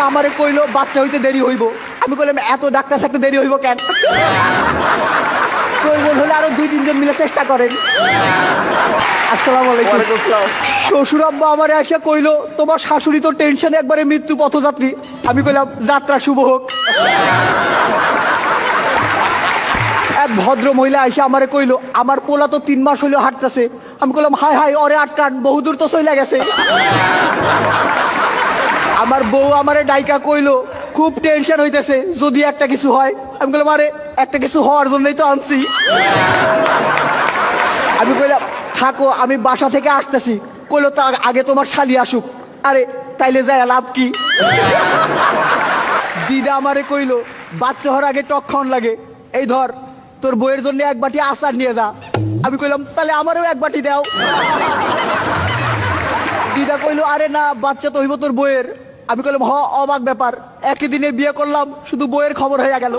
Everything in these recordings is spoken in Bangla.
আমারে কইলো বাচ্চা হইতে দেরি হইব। আমি কইলাম এত ডাক্তার থাকতে দেরি হইব কেন? প্রয়োজন হলে আরো 2-3 জন মিলে চেষ্টা করেন। আসসালামু আলাইকুম। শ্বশুর আব্বা আমারে এসে কইলো তোমার শাশুড়ি তো টেনশনে একবারে মৃত্যু পথযাত্রী। আমি কইলাম যাত্রা শুভ হোক। এক ভদ্র মহিলা এসে আমারে কইলো আমার পোলা তো 3 মাস হইলো হাঁটতেছে। আমি কইলাম হাই হাই ওরে আটকান, বহুদূর তো চলে গেছে। আমার বউ আমারে ডাইকা কইলো খুব টেনশন হইতেছে যদি একটা কিছু হয়। আমি কইলাম আরে একটা কিছু হওয়ার জন্যই তো আনছি। আমি কইলাম থাকো আমি বাসা থেকে আসতেছি। কইলো তা আগে তোমার শালি আসুক। আরে তাইলে যায় লাভ কি? দিদা আমারে কইলো বাচ্চা হওয়ার আগে টক খাওয়ান লাগে, এই ধর তোর বউয়ের জন্য 1 বাটি আচার নিয়ে যা। আমি কইলাম তাহলে আমারও 1 বাটি দাও। দিদা কইলো আরে না বাচ্চা তো হইব তোর বউয়ের। আমি কইলাম হ অবাক ব্যাপার, একই দিনে বিয়ে করলাম শুধু বউয়ের খবর হয়ে গেল।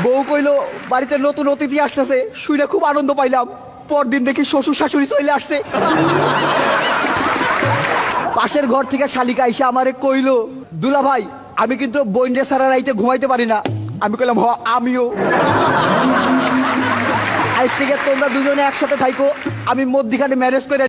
বউ কইলো বাড়িতে নতুন অতিথি আসতেছে, শুনে খুব আনন্দ পাইলাম। পরদিন দেখি শ্বশুর শাশুড়ি চলে আসছে। পাশের ঘর থেকে শালিকা এসে আমারে কইলো দুলা ভাই আমি কিন্তু বইন্ডে সারা রাইতে ঘুমাইতে পারি না। আমি কইলাম হ আমিও। আজ থেকে তোমরা দুজনে একসাথে থাইকো, আমি মধ্যিখানে ম্যারেজ করে